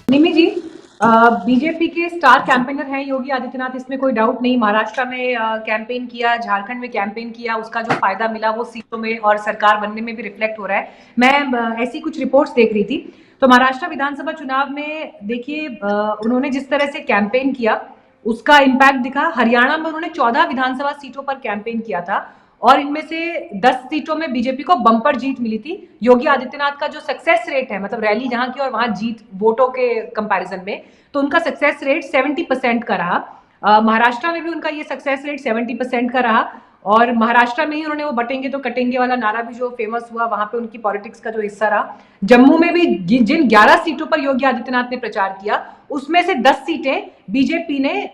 निमी जी, BJP के star campaigner हैं योगी आदित्यनाथ, इसमें कोई डाउट नहीं। महाराष्ट्र में कैंपेन किया, झारखंड में कैंपेन किया, उसका जो फायदा मिला वो सीटों में और सरकार बनने में भी रिफ्लेक्ट हो रहा है। मैं ऐसी कुछ रिपोर्ट्स देख रही थी, तो महाराष्ट्र विधानसभा चुनाव में देखिए उन्होंने जिस तरह से कैंपेन किया उसका इम्पैक्ट दिखा। हरियाणा में उन्होंने 14 विधानसभा सीटों पर कैंपेन किया था और इनमें से 10 सीटों में बीजेपी को बम्पर जीत मिली थी। योगी आदित्यनाथ का जो सक्सेस रेट है, मतलब रैली जहां की और वहां जीत वोटों के कंपैरिजन में, तो उनका सक्सेस रेट 70% का रहा। महाराष्ट्र में भी उनका ये सक्सेस रेट 70% का रहा और महाराष्ट्र में ही उन्होंने वो बटेंगे तो कटेंगे वाला नारा भी जो फेमस हुआ, वहां पे उनकी पॉलिटिक्स का जो हिस्सा रहा। जम्मू में भी जिन 11 सीटों पर योगी आदित्यनाथ ने प्रचार किया उसमें से 10 सीटें बीजेपी ने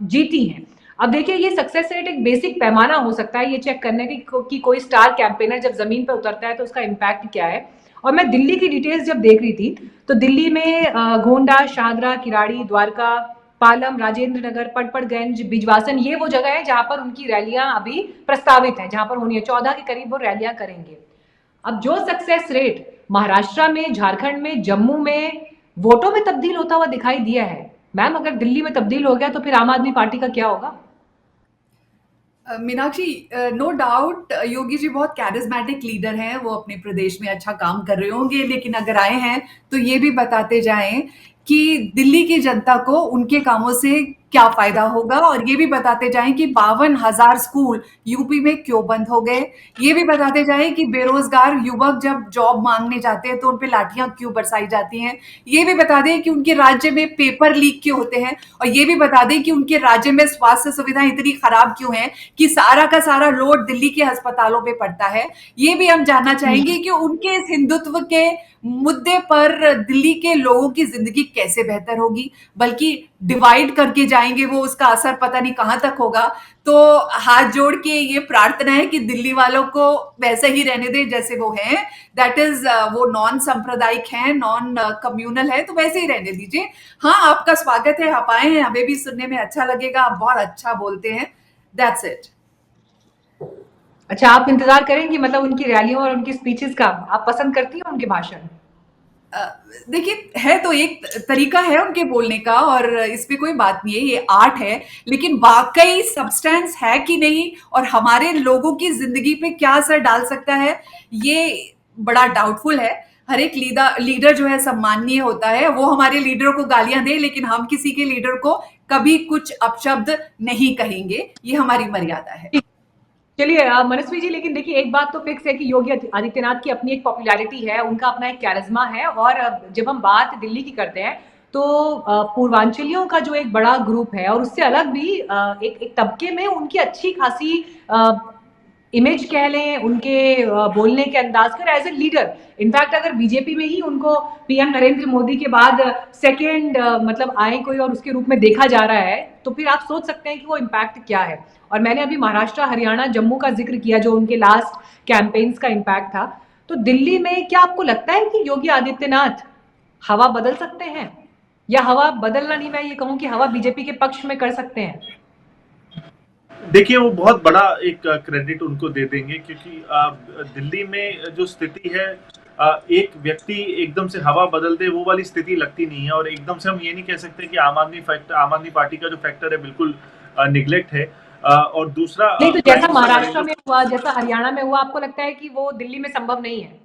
जीती हैं। अब देखिए ये सक्सेस रेट एक बेसिक पैमाना हो सकता है ये चेक करने की कोई स्टार कैंपेनर जब जमीन पर उतरता है तो उसका इम्पैक्ट क्या है। और मैं दिल्ली की डिटेल्स जब देख रही थी तो दिल्ली में गोंडा, शाहदरा, किराड़ी, द्वारका, पालम, राजेंद्र नगर, पटपड़गंज, बिजवासन, ये वो जगह है जहां पर उनकी रैलियां अभी प्रस्तावित है, जहां पर होनी है। 14 के करीब वो रैलियां करेंगे। अब जो सक्सेस रेट महाराष्ट्र में, झारखंड में, जम्मू में वोटों में तब्दील होता हुआ दिखाई दिया है, मैम अगर दिल्ली में तब्दील हो गया तो फिर आम आदमी पार्टी का क्या होगा? मीनाक्षी, नो डाउट योगी जी बहुत कैरिज्मेटिक लीडर हैं। वो अपने प्रदेश में अच्छा काम कर रहे होंगे, लेकिन अगर आए हैं तो ये भी बताते जाएं कि दिल्ली की जनता को उनके कामों से क्या फायदा होगा, और ये भी बताते जाएं कि 52,000 स्कूल यूपी में क्यों बंद हो गए। ये भी बताते जाएं कि बेरोजगार युवक जब जॉब मांगने जाते हैं तो उन पे लाठियां क्यों बरसाई जाती हैं। ये भी बता दें कि उनके राज्य में पेपर लीक क्यों होते हैं, और ये भी बता दें कि उनके राज्य में स्वास्थ्य सुविधाएं इतनी खराब क्यों हैं कि सारा का सारा लोड दिल्ली के अस्पतालों पे पड़ता है। ये भी हम जानना चाहेंगे कि उनके इस हिंदुत्व के मुद्दे पर दिल्ली के लोगों की जिंदगी कैसे बेहतर होगी, बल्कि डिवाइड करके जाएंगे वो, उसका असर पता नहीं कहां तक होगा। तो हाथ जोड़ के ये प्रार्थना है कि दिल्ली वालों को वैसे ही रहने दे जैसे वो हैं। दैट इज, वो नॉन सांप्रदायिक है, नॉन कम्युनल है, तो वैसे ही रहने दीजिए। हाँ, आपका स्वागत है, आप आए हैं, हमें भी सुनने में अच्छा लगेगा, आप बहुत अच्छा बोलते हैं। That's it. अच्छा, आप इंतजार करेंगी मतलब उनकी रैलियों और उनकी स्पीचेस का? आप पसंद करती हैं उनके भाषण? देखिए, है तो एक तरीका है उनके बोलने का, और इस पे कोई बात नहीं है, ये आर्ट है। लेकिन वाकई सब्सटेंस है कि नहीं, और हमारे लोगों की जिंदगी पे क्या असर डाल सकता है, ये बड़ा डाउटफुल है। हर एक लीडर जो है सम्माननीय होता है, वो हमारे लीडरों को गालियां दे, लेकिन हम किसी के लीडर को कभी कुछ अपशब्द नहीं कहेंगे, ये हमारी मर्यादा है। चलिए मनस्वी जी, लेकिन देखिए एक बात तो फिक्स है कि योगी आदित्यनाथ की अपनी एक पॉपुलैरिटी है, उनका अपना एक कैरिज्मा है। और जब हम बात दिल्ली की करते हैं तो पूर्वांचलियों का जो एक बड़ा ग्रुप है और उससे अलग भी एक तबके में उनकी अच्छी खासी इमेज कह लें, उनके बोलने के अंदाज कर एज ए लीडर। इनफैक्ट अगर बीजेपी में ही उनको पीएम नरेंद्र मोदी के बाद सेकेंड मतलब आए कोई और उसके रूप में देखा जा रहा है, तो फिर आप सोच सकते हैं कि वो इम्पैक्ट क्या है। और मैंने अभी महाराष्ट्र, हरियाणा, जम्मू का जिक्र किया जो उनके लास्ट कैंपेन्स का इम्पैक्ट था। तो दिल्ली में क्या आपको लगता है कि योगी आदित्यनाथ हवा बदल सकते हैं? या हवा बदलना नहीं, मैं ये कहूं कि हवा बीजेपी के पक्ष में कर सकते हैं? देखिए, वो बहुत बड़ा एक क्रेडिट उनको दे देंगे, क्योंकि दिल्ली में जो स्थिति है, एक व्यक्ति एकदम से हवा बदल दे वो वाली स्थिति लगती नहीं है। और एकदम से हम ये नहीं कह सकते कि आम आदमी पार्टी का जो फैक्टर है बिल्कुल निग्लेक्ट है। और दूसरा, नहीं, तो प्राइम जैसा मिनिस्टर महाराष्ट्र नरेंद्र, में हुआ, जैसा हरियाणा में हुआ, आपको लगता है कि वो दिल्ली में संभव नहीं है?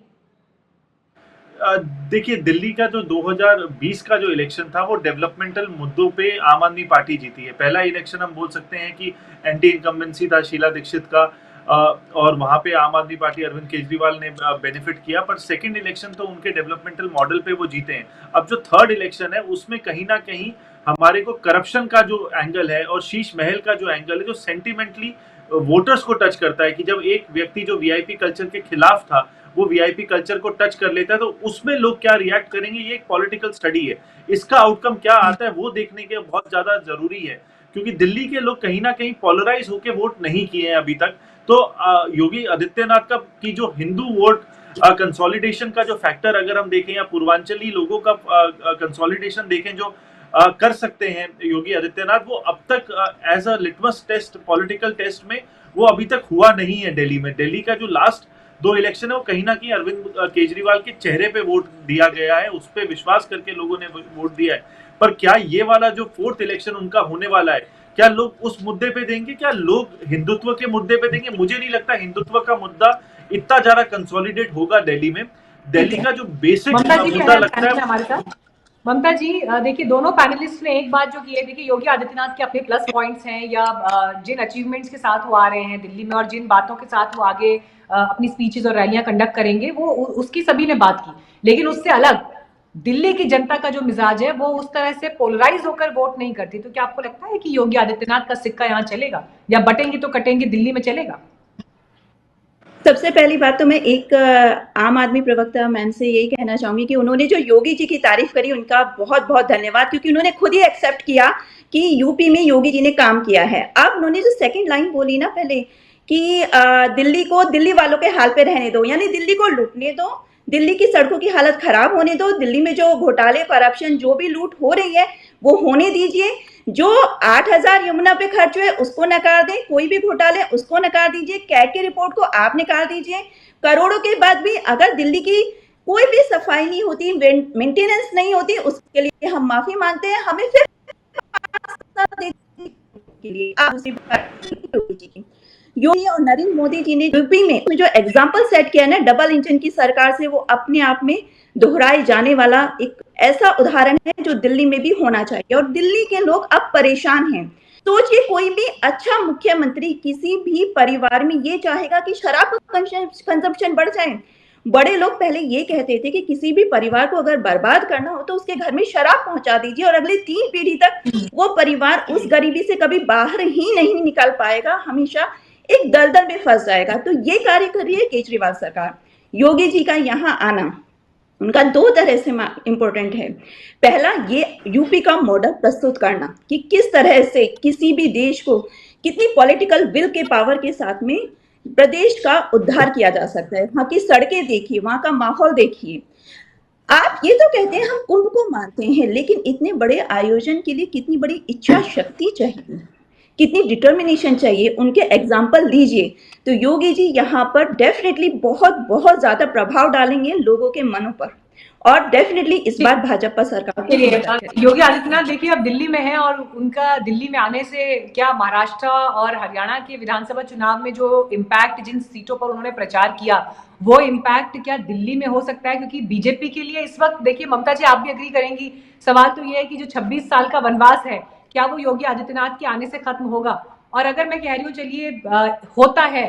देखिए, दिल्ली का जो 2020 का जो इलेक्शन था वो डेवलपमेंटल मुद्दों पे आम आदमी पार्टी जीती है। पहला इलेक्शन हम बोल सकते हैं कि एंटी इनकम्बेंसी था शीला दीक्षित का, और वहां पे आम आदमी पार्टी अरविंद केजरीवाल ने बेनिफिट किया। पर सेकंड इलेक्शन तो उनके डेवलपमेंटल मॉडल पे वो जीते हैं। अब जो थर्ड इलेक्शन है उसमें कहीं ना कहीं हमारे को करप्शन का जो एंगल है और शीश महल का जो एंगल है, जो सेंटिमेंटली वोटर्स को टच करता है, कि जब एक व्यक्ति जो वीआईपी कल्चर के खिलाफ था वो वीआईपी कल्चर को टच कर लेता है, तो उसमें लोग क्या रिएक्ट करेंगे, ये एक पॉलिटिकल स्टडी है। इसका आउटकम क्या आता है वो देखने के बहुत ज्यादा जरूरी है, क्योंकि दिल्ली के लोग कहीं ना कहीं पोलराइज होकर वोट नहीं किए हैं अभी तक। तो योगी आदित्यनाथ का की जो हिंदू वोट कंसोलिडेशन का जो फैक्टर अगर हम देखें, या पूर्वांचली लोगों का कंसोलिडेशन देखें जो कर सकते हैं योगी आदित्यनाथ, वो अब तक as a litmus test, political test में वो अभी तक हुआ नहीं है दिल्ली में। दिल्ली का जो लास्ट दो इलेक्शन है वो कहीं ना कहीं अरविंद केजरीवाल के चेहरे पे वोट दिया गया है, उस पर विश्वास करके लोगों ने वोट दिया है। पर क्या ये वाला जो फोर्थ इलेक्शन उनका होने वाला है, क्या लोग उस मुद्दे पे देंगे, क्या लोग हिंदुत्व के मुद्दे पे देंगे? मुझे नहीं लगता हिंदुत्व का मुद्दा इतना ज्यादा कंसोलिडेट होगा दिल्ली में। दिल्ली का जो बेसिक ममता जी मुद्दा के लगता है हमारे साथ। ममता जी देखिए, दोनों पैनलिस्ट ने एक बात जो की है, देखिए योगी आदित्यनाथ के अपने प्लस पॉइंट्स हैं या जिन अचीवमेंट्स के साथ वो आ रहे हैं दिल्ली में और जिन बातों के साथ वो आगे अपनी स्पीचेस और रैलियां कंडक्ट करेंगे, वो उसकी सभी ने बात की। लेकिन उससे अलग दिल्ली की जनता का जो मिजाज है वो उस तरह से पोलराइज होकर वोट नहीं करती। तो क्या आपको लगता है कि योगी आदित्यनाथ का सिक्का यहाँ चलेगा, या बटेंगे तो कटेंगे दिल्ली में चलेगा? सबसे पहली बात तो मैं एक आम आदमी प्रवक्ता मैन से यही कहना चाहूंगी कि उन्होंने जो योगी जी की तारीफ करी उनका बहुत बहुत धन्यवाद, क्योंकि उन्होंने खुद ही एक्सेप्ट किया कि यूपी में योगी जी ने काम किया है। अब उन्होंने जो सेकंड लाइन बोली ना पहले कि दिल्ली को दिल्ली वालों के हाल पे रहने दो, यानी दिल्ली को लूटने दो, दिल्ली की सड़कों की हालत खराब होने दो, दिल्ली में जो घोटाले करप्शन जो भी लूट हो रही है वो होने दीजिए, जो 8,000 यमुना पे खर्च हुए उसको नकार दें, कोई भी घोटाले उसको नकार दीजिए, कैग की रिपोर्ट को आप नकार दीजिए। करोड़ों के बाद भी अगर दिल्ली की कोई भी सफाई नहीं होती, मेंटेनेंस नहीं होती, उसके लिए हम माफी मांगते हैं, हमें फिर के लिए आप दूसरी बात योगी और नरेंद्र मोदी जी ने यूपी में जो एग्जाम्पल सेट किया ना डबल इंजन की सरकार से, वो अपने आप में दोहराए जाने वाला एक ऐसा उदाहरण है जो दिल्ली में भी होना चाहिए। और दिल्ली के लोग अब परेशान हैं। सोचिए, कोई भी अच्छा मुख्यमंत्री किसी भी परिवार में ये चाहेगा कि शराब का कंजम्पशन बढ़ जाए। बड़े लोग पहले ये कहते थे कि किसी भी परिवार को अगर बर्बाद करना हो तो उसके घर में शराब पहुंचा दीजिए और अगले 3 पीढ़ी तक वो परिवार उस गरीबी से कभी बाहर ही नहीं निकल पाएगा, हमेशा एक दलदल में फंस जाएगा। तो ये कार्य कर रही है केजरीवाल सरकार। योगी जी का यहाँ आना उनका 2 तरह से इंपॉर्टेंट है। पहला, ये यूपी का मॉडल प्रस्तुत करना कि किस तरह से किसी भी देश को कितनी पॉलिटिकल विल के पावर के साथ में प्रदेश का उद्धार किया जा सकता है। वहां की सड़कें देखिए, वहां का माहौल देखिए। आप ये तो कहते हैं हम कुंभ को मानते हैं, लेकिन इतने बड़े आयोजन के लिए कितनी बड़ी इच्छा शक्ति चाहिए, कितनी डिटर्मिनेशन चाहिए, उनके एग्जाम्पल लीजिए। तो योगी जी यहाँ पर डेफिनेटली बहुत बहुत ज्यादा प्रभाव डालेंगे लोगों के मनों पर, और डेफिनेटली इस बार भाजपा सरकार को योगी आदित्यनाथ देखिए अब दिल्ली में है, और उनका दिल्ली में आने से क्या महाराष्ट्र और हरियाणा के विधानसभा चुनाव में जो इम्पैक्ट जिन सीटों पर उन्होंने प्रचार किया वो इम्पैक्ट क्या दिल्ली में हो सकता है? क्योंकि बीजेपी के लिए इस वक्त देखिए, ममता जी आप भी एग्री करेंगी, सवाल तो ये है कि जो 26 साल का वनवास है क्या वो योगी आदित्यनाथ के आने से खत्म होगा? और अगर मैं कह रही हूँ चलिए होता है,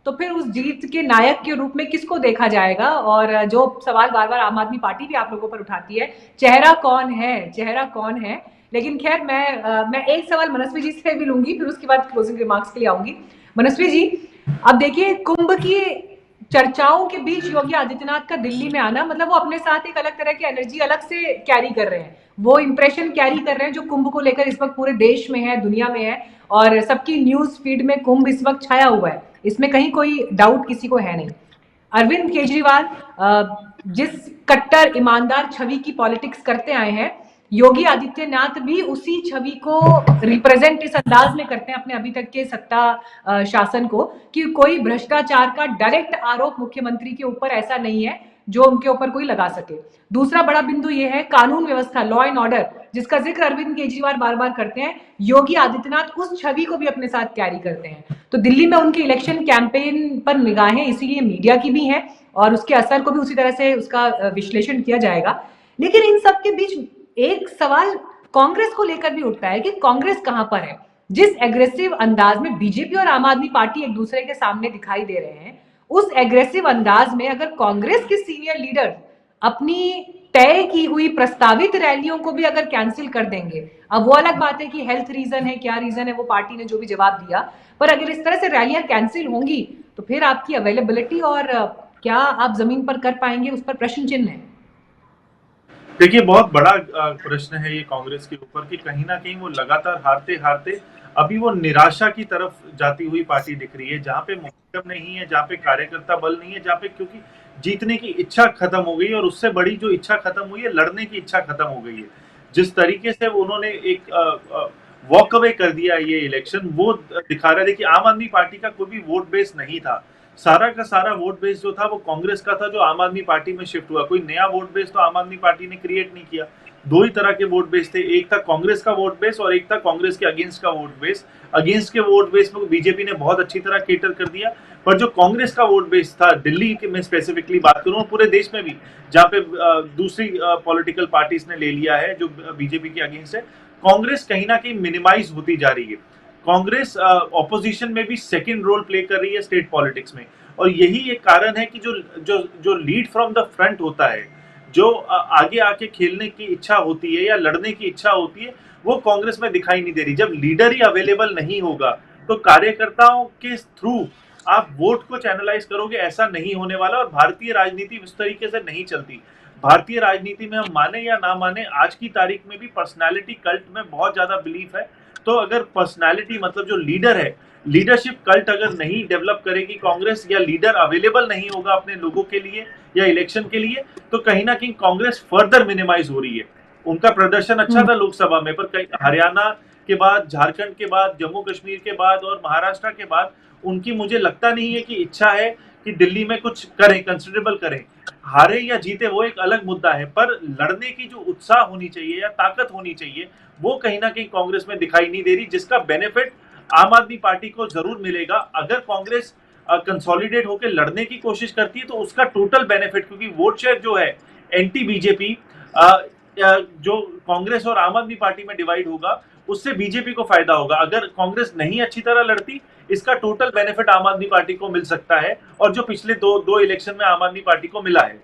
तो फिर उस जीत के नायक के रूप में किसको देखा जाएगा? और जो सवाल बार बार आम आदमी पार्टी भी आप लोगों पर उठाती है, चेहरा कौन है, चेहरा कौन है? लेकिन खैर मैं एक सवाल मनस्वी जी से भी लूंगी, फिर उसके बाद क्लोजिंग रिमार्क्स के लिए आऊंगी। मनस्वी जी, अब देखिए कुंभ की चर्चाओं के बीच योगी आदित्यनाथ का दिल्ली में आना, मतलब वो अपने साथ एक अलग तरह की एनर्जी अलग से कैरी कर रहे हैं, वो इंप्रेशन कैरी कर रहे हैं जो कुंभ को लेकर इस वक्त पूरे देश में है, दुनिया में है, और सबकी न्यूज फीड में कुंभ इस वक्त छाया हुआ है, इसमें कहीं कोई डाउट किसी को है नहीं। अरविंद केजरीवाल जिस कट्टर ईमानदार छवि की पॉलिटिक्स करते आए हैं, योगी आदित्यनाथ भी उसी छवि को रिप्रेजेंट इस अंदाज में करते हैं अपने अभी तक के सत्ता शासन को, कि कोई भ्रष्टाचार का डायरेक्ट आरोप मुख्यमंत्री के ऊपर ऐसा नहीं है जो उनके ऊपर कोई लगा सके। दूसरा बड़ा बिंदु यह है कानून व्यवस्था, लॉ एंड ऑर्डर, जिसका जिक्र अरविंद केजरीवाल बार बार करते हैं, योगी आदित्यनाथ उस छवि को भी अपने साथ कैरी करते हैं। तो दिल्ली में उनके इलेक्शन कैंपेन पर निगाहें इसीलिए मीडिया की भी हैं, और उसके असर को भी उसी तरह से उसका विश्लेषण किया जाएगा। लेकिन इन सब के बीच एक सवाल कांग्रेस को लेकर भी उठता है कि कांग्रेस कहां पर है? जिस एग्रेसिव अंदाज में बीजेपी और आम आदमी पार्टी एक दूसरे के सामने दिखाई दे रहे हैं, उस एग्रेसिव अंदाज में अगर कांग्रेस के सीनियर लीडर अपनी तय की हुई प्रस्तावित रैलियों को भी अगर कैंसिल कर देंगे, अब वो अलग बात है कि हेल्थ रीजन है, क्या रीजन है, वो पार्टी ने जो भी जवाब दिया, पर अगर इस तरह से रैलियां कैंसिल होंगी तो फिर आपकी अवेलेबिलिटी और क्या आप जमीन पर कर पाएंगे, उस पर प्रश्न चिन्ह है। देखिए, बहुत बड़ा प्रश्न है ये कांग्रेस के ऊपर कि कहीं ना कहीं वो लगातार हारते हारते अभी वो निराशा की तरफ जाती हुई पार्टी दिख रही है, जहाँ पे मोमेंटम नहीं है, जहाँ पे कार्यकर्ता बल नहीं है, जहाँ पे क्योंकि जीतने की इच्छा खत्म हो गई है, और उससे बड़ी जो इच्छा खत्म हुई है, लड़ने की इच्छा खत्म हो गई है। जिस तरीके से उन्होंने एक वॉक अवे कर दिया ये इलेक्शन, वो दिखा रहा है। देखिए, आम आदमी पार्टी का कोई भी वोट बेस नहीं था, सारा का सारा वोट बेस जो था वो कांग्रेस का था, जो आम आदमी पार्टी में शिफ्ट हुआ। कोई नया वोट बेस तो आम आदमी पार्टी ने क्रिएट नहीं किया। दो ही तरह के वोट बेस थे, एक था कांग्रेस का वोट बेस और एक था कांग्रेस के अगेंस्ट का वोट बेस। अगेंस्ट के वोट बेस में बीजेपी ने बहुत अच्छी तरह केटर कर दिया, पर जो कांग्रेस का वोट बेस था दिल्ली के में स्पेसिफिकली बात करूं, पूरे देश में भी जहां पे दूसरी पॉलिटिकल पार्टीज ने ले लिया है जो बीजेपी के अगेंस्ट है, कांग्रेस कहीं ना कहीं मिनिमाइज होती जा रही है। कांग्रेस ऑपोजिशन में भी सेकंड रोल प्ले कर रही है स्टेट पॉलिटिक्स में, और यही एक कारण है कि जो जो जो लीड फ्रॉम द फ्रंट होता है, जो आगे आके खेलने की इच्छा होती है या लड़ने की इच्छा होती है, वो कांग्रेस में दिखाई नहीं दे रही। जब लीडर ही अवेलेबल नहीं होगा तो कार्यकर्ताओं के थ्रू आप वोट को चैनलाइज करोगे, ऐसा नहीं होने वाला। और भारतीय राजनीति उस तरीके से नहीं चलती। भारतीय राजनीति में हम माने या ना माने, आज की तारीख में भी पर्सनालिटी कल्ट में बहुत ज्यादा बिलीफ है। तो अगर पर्सनालिटी मतलब जो लीडर है, लीडरशिप कल्ट अगर नहीं डेवलप करेगी कांग्रेस, या लीडर अवेलेबल नहीं होगा अपने लोगों के लिए या इलेक्शन के लिए, तो कहीं ना कहीं कांग्रेस फर्दर मिनिमाइज हो रही है। उनका प्रदर्शन अच्छा था लोकसभा में, पर कहीं हरियाणा के बाद, झारखंड के बाद, जम्मू कश्मीर के बाद और महाराष्ट्र के बाद उनकी मुझे लगता नहीं है कि इच्छा है कि दिल्ली में कुछ करें, कंसिडरेबल करें। हारे या जीते वो एक अलग मुद्दा है, पर लड़ने की जो उत्साह होनी चाहिए या ताकत होनी चाहिए, वो कहीं ना कहीं कांग्रेस में दिखाई नहीं दे रही, जिसका बेनिफिट आम आदमी पार्टी को जरूर मिलेगा। अगर कांग्रेस कंसोलिडेट होकर लड़ने की कोशिश करती है तो उसका टोटल बेनिफिट, क्योंकि वोट शेयर जो है एंटी बीजेपी जो कांग्रेस और आम आदमी पार्टी में डिवाइड होगा, उससे बीजेपी को फायदा होगा। अगर कांग्रेस नहीं अच्छी तरह लड़ती, इसका टोटल बेनिफिट आम आदमी पार्टी को मिल सकता है, और जो पिछले दो इलेक्शन में आम आदमी पार्टी को मिला है।